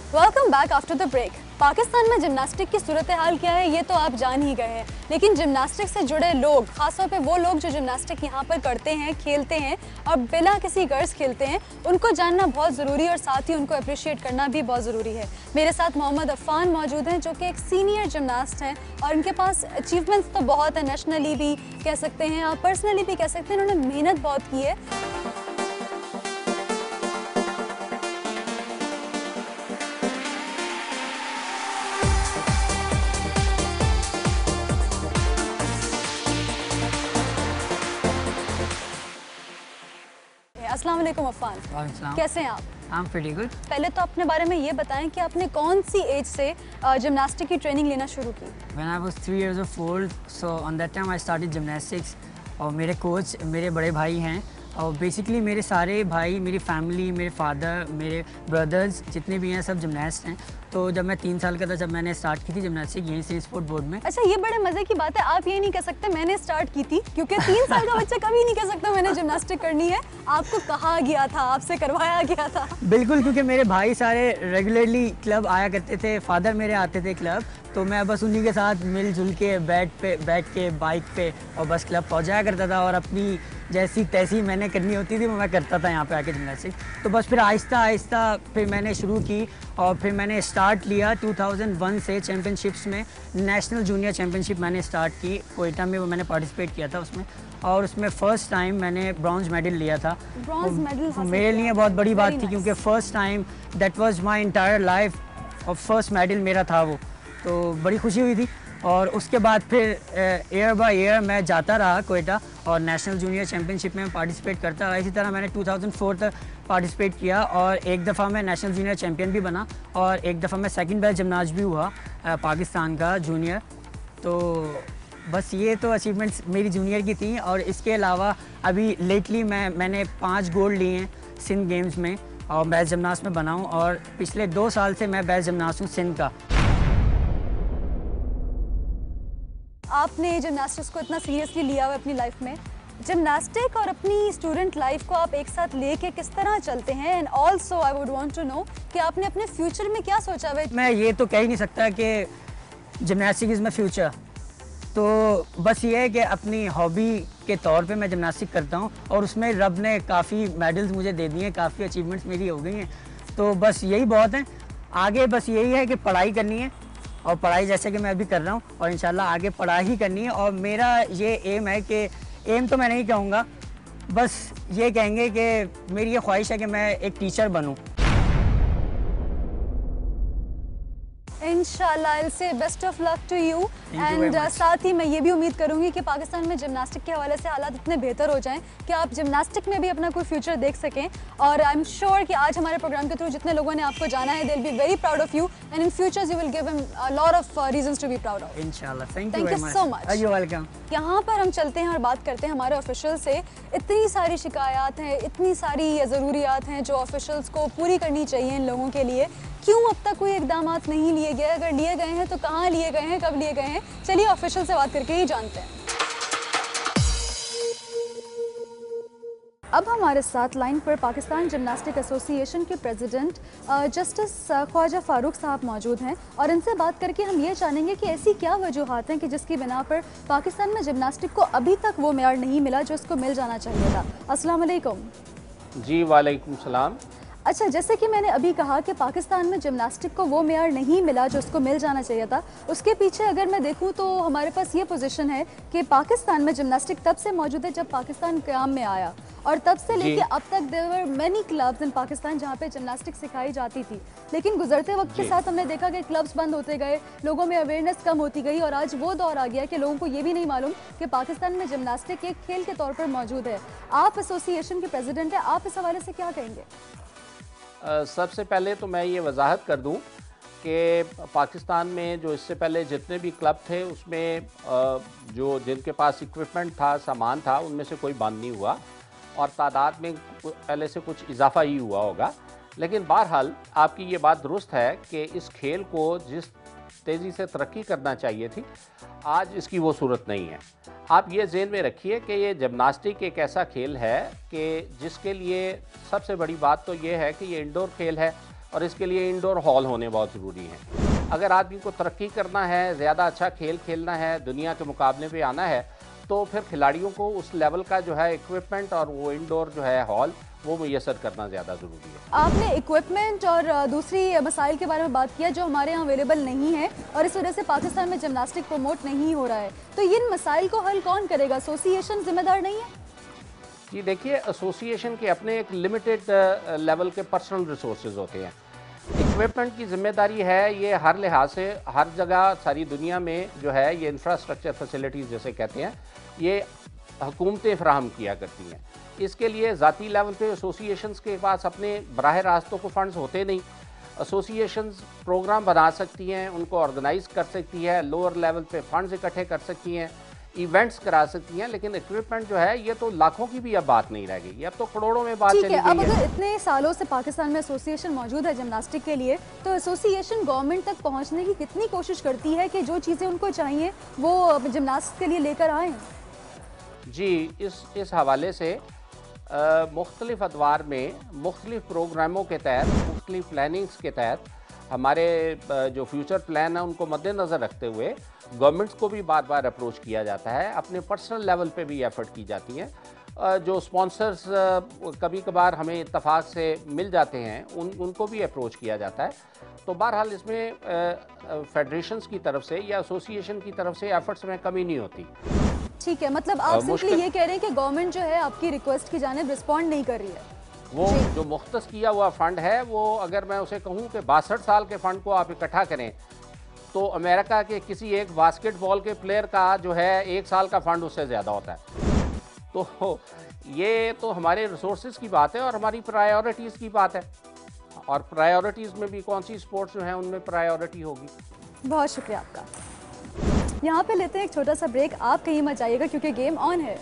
Welcome back after the break. Pakistan में gymnastic की सूरत हाल क्या है ये तो आप जान ही गए हैं, लेकिन जिम्नास्टिक से जुड़े लोग, खासतौर पे वो लोग जो जिम्नास्टिक यहाँ पर करते हैं, खेलते हैं और बिना किसी गर्ज खेलते हैं, उनको जानना बहुत ज़रूरी है और साथ ही उनको अप्रिशिएट करना भी बहुत ज़रूरी है। मेरे साथ मोहम्मद अफ़ान मौजूद हैं जो कि एक सीनियर जिम्नास्ट हैं और उनके पास अचीवमेंट्स तो बहुत है, नेशनली भी कह सकते हैं और पर्सनली भी कह सकते हैं। उन्होंने मेहनत बहुत की है। अस्सलाम वालेकुम अफ़ान, कैसे हैं आप? I'm pretty good. पहले तो अपने बारे में ये बताएं कि आपने कौन सी एज से जिम्नास्टिक की ट्रेनिंग लेना शुरू की? When I was 3 years old, so on that time I started gymnastics. और मेरे कोच मेरे बड़े भाई हैं और बेसिकली मेरे सारे भाई, मेरी फैमिली, मेरे फादर, मेरे ब्रदर्स जितने भी हैं सब जिमनास्ट हैं। तो जब मैं 3 साल का था जब मैंने स्टार्ट की थी जिमनास्टिक यहीं से स्पोर्ट बोर्ड में। अच्छा, ये बड़े मज़े की बात है, आप ये नहीं कह सकते मैंने स्टार्ट की थी, क्योंकि 3 साल का बच्चा कभी नहीं कह सकता मैंने जिमनास्टिक करनी है। आपको कहा गया था, आपसे करवाया गया था? बिल्कुल, क्योंकि मेरे भाई सारे रेगुलरली क्लब आया करते थे, फादर मेरे आते थे क्लब, तो मैं बस उन्हीं के साथ मिलजुल के बैठ के बाइक पे और बस क्लब पहुँच जाया करता था और अपनी जैसी तैसी मैंने करनी होती थी वो मैं करता था यहाँ पे आके जिमनास्टिक। तो बस फिर आहिस्ता आहिस्ता फिर मैंने शुरू की और फिर मैंने स्टार्ट लिया 2001 से चैम्पियनशिप्स में। नेशनल जूनियर चैम्पियनशिप मैंने स्टार्ट की कोयटा में, वो मैंने पार्टिसिपेट किया था उसमें और उसमें फ़र्स्ट टाइम मैंने ब्रॉन्ज मेडल लिया था। ब्रॉन्ज मेडल मेरे लिए बहुत बड़ी बात थी क्योंकि first time that was my entire life और फर्स्ट मेडल मेरा था वो, तो बड़ी खुशी हुई थी। और उसके बाद फिर ईयर बाय ईयर मैं जाता रहा कोयटा और नेशनल जूनियर चैम्पियनशिप में पार्टिसिपेट करता रहा। इसी तरह मैंने 2004 तक पार्टिसिपेट किया और एक दफ़ा मैं नेशनल जूनियर चैम्पियन भी बना और एक दफ़ा मैं सेकंड बेस्ट जिमनास्ट भी हुआ पाकिस्तान का जूनियर। तो बस ये तो अचीवमेंट्स मेरी जूनियर की थी और इसके अलावा अभी लेटली मैंने 5 गोल्ड लिए हैं सिंध गेम्स में और बेस्ट जिमनास्ट में बना हूँ और पिछले 2 साल से मैं बेस्ट जिमनास्ट हूँ सिंध का। आपने जिमनास्टिक्स को इतना सीरियसली लिया हुआ अपनी लाइफ में, जिमनास्टिक और अपनी स्टूडेंट लाइफ को आप एक साथ लेके किस तरह चलते हैं? And also I would want to know कि आपने अपने फ्यूचर में क्या सोचा हुआ है? मैं ये तो कह ही नहीं सकता कि जिमनास्टिक इज़ माई फ्यूचर, तो बस ये है कि अपनी हॉबी के तौर पे मैं जिमनास्टिक करता हूँ और उसमें रब ने काफ़ी मेडल्स मुझे दे दिए हैं, काफ़ी अचीवमेंट्स मेरी हो गई हैं, तो बस यही बहुत है। आगे बस यही है कि पढ़ाई करनी है और पढ़ाई जैसे कि मैं अभी कर रहा हूँ और इंशाल्लाह आगे पढ़ाई ही करनी है। और मेरा ये एम है कि एम तो मैं नहीं कहूँगा, बस ये कहेंगे कि मेरी ये ख्वाहिश है कि मैं एक टीचर बनूँ। इंशाल्लाह, I will say best of luck to you and साथ ही मैं ये भी उम्मीद करूंगी कि पाकिस्तान में जिमनास्टिक के हवाले से हालात इतने बेहतर हो जाएं कि आप जिमनास्टिक में भी अपना कोई फ्यूचर देख सकें। और आई एम श्योर कि आज हमारे प्रोग्राम के थ्रू जितने लोगों ने आपको जाना है, they will be very proud of you and in future you will give him a lot of reasons to be proud of. इंशाल्लाह, thank you so much. You welcome. यहाँ पर हम चलते हैं और बात करते हैं हमारे ऑफिशियल से। इतनी सारी शिकायत हैं, इतनी सारी ज़रूरियात हैं जो ऑफिशियल्स को पूरी करनी चाहिए इन लोगों के लिए, क्यों अब तक कोई इकदाम नहीं लिए गए? अगर लिए गए हैं तो कहाँ लिए गए हैं, कब लिए गए हैं? चलिए ऑफिशियल से बात करके ही जानते हैं। अब हमारे साथ लाइन पर पाकिस्तान जिमनास्टिक एसोसिएशन के प्रेसिडेंट जस्टिस ख्वाजा फारूक साहब मौजूद हैं और इनसे बात करके हम ये जानेंगे कि ऐसी क्या वजूहात हैं कि जिसकी बिना पर पाकिस्तान में जिमनास्टिक को अभी तक वो मेयार नहीं मिला जो इसको मिल जाना चाहिए था। अस्सलाम वालेकुम। जी वालेकुम सलाम। अच्छा, जैसे कि मैंने अभी कहा कि पाकिस्तान में जिमनास्टिक को वो मेयार नहीं मिला जो उसको मिल जाना चाहिए था, उसके पीछे अगर मैं देखूं तो हमारे पास ये पोजीशन है कि पाकिस्तान में जिमनास्टिक तब से मौजूद है जब पाकिस्तान क़याम में आया और तब से लेके अब तक there were many clubs in Pakistan जहाँ पे जिमनास्टिक सिखाई जाती थी, लेकिन गुजरते वक्त के साथ हमने देखा कि क्लब्स बंद होते गए, लोगों में अवेयरनेस कम होती गई और आज वो दौर आ गया कि लोगों को ये भी नहीं मालूम कि पाकिस्तान में जिमनास्टिक एक खेल के तौर पर मौजूद है। आप एसोसिएशन के प्रेसिडेंट हैं, आप इस हवाले से क्या कहेंगे? सबसे पहले तो मैं ये वजाहत कर दूं कि पाकिस्तान में जो इससे पहले जितने भी क्लब थे उसमें जो जिनके पास इक्विपमेंट था, सामान था, उनमें से कोई बंद नहीं हुआ और तादाद में पहले से कुछ इजाफा ही हुआ होगा। लेकिन बहरहाल आपकी ये बात दुरुस्त है कि इस खेल को जिस तेज़ी से तरक्की करना चाहिए थी, आज इसकी वो सूरत नहीं है। आप ये ज़हन में रखिए कि ये जिमनास्टिक एक ऐसा खेल है कि जिसके लिए सबसे बड़ी बात तो ये है कि ये इंडोर खेल है, और इसके लिए इंडोर हॉल होने बहुत ज़रूरी हैं। अगर आदमी को तरक्की करना है, ज़्यादा अच्छा खेल खेलना है, दुनिया के मुकाबले पे आना है, तो फिर खिलाड़ियों को उस लेवल का जो है इक्विपमेंट और वो इंडोर जो है हॉल वो मुयसर करना ज़्यादा ज़रूरी है। आपने इक्विपमेंट और दूसरी मसाइल के बारे में बात किया जो हमारे यहाँ अवेलेबल नहीं है और इस वजह से पाकिस्तान में जिम्नास्टिक प्रमोट नहीं हो रहा है, तो इन मसाइल को हल कौन करेगा? एसोसिएशन जिम्मेदार नहीं है? जी देखिए, एसोसिएशन के अपने एक लिमिटेड लेवल के पर्सनल रिसोर्सेज होते हैं। इक्विपमेंट की जिम्मेदारी है ये हर लिहाज से हर जगह सारी दुनिया में जो है ये इंफ्रास्ट्रक्चर फैसिलिटीज़ जैसे कहते हैं ये हुकूमतें फराहम किया करती हैं। इसके लिए ज़ाती लेवल पे एसोसिएशंस के पास अपने बराह रास्त तो फंड्स होते नहीं। एसोसिएशंस प्रोग्राम बना सकती हैं, उनको ऑर्गेनाइज़ कर सकती है, लोअर लेवल पे फंड्स इकट्ठे कर सकती हैं, इवेंट्स करा सकती हैं, लेकिन इक्विपमेंट जो है ये तो लाखों की भी अब बात नहीं रह गई, ये अब तो करोड़ों में बात चली गई है। अब अगर इतने सालों से पाकिस्तान में एसोसिएशन मौजूद है जिम्नास्टिक के लिए, तो एसोसिएशन गवर्नमेंट तक पहुंचने की कितनी कोशिश करती है कि जो चीज़ें उनको चाहिए वो जिम्नास्ट के लिए लेकर आएँ? जी, इस हवाले से मुख्तलिफ अदवार में मुख्तलिफ प्रोग्रामों के तहत मुख्तलिफ प्लानिंग्स के तहत हमारे जो फ्यूचर प्लान है उनको मद्देनज़र रखते हुए गवर्नमेंट्स को भी बार बार अप्रोच किया जाता है, अपने पर्सनल लेवल पे भी एफ़र्ट की जाती हैं। जो स्पॉन्सर्स कभी कभार हमें इत्तफाक से मिल जाते हैं उनको भी अप्रोच किया जाता है। तो बहरहाल इसमें फेडरेशंस की तरफ से या एसोसिएशन की तरफ से एफ़र्ट्स में कमी नहीं होती। ठीक है, मतलब आप सिंपली ये कह रहे हैं कि गवर्नमेंट जो है आपकी रिक्वेस्ट की जानिब रिस्पॉन्ड नहीं कर रही है। वो जो मुख्तस किया हुआ फ़ंड है वो अगर मैं उसे कहूँ कि 62 साल के फ़ंड को आप इकट्ठा करें तो अमेरिका के किसी एक बास्केटबॉल के प्लेयर का जो है 1 साल का फ़ंड उससे ज़्यादा होता है। तो ये तो हमारे रिसोर्सेज की बात है और हमारी प्रायोरिटीज़ की बात है, और प्रायोरिटीज़ में भी कौन सी स्पोर्ट्स जो हैं उनमें प्रायोरिटी होगी। बहुत शुक्रिया आपका। यहाँ पे लेते हैं एक छोटा सा ब्रेक, आप कहीं मत जाइएगा क्योंकि गेम ऑन है।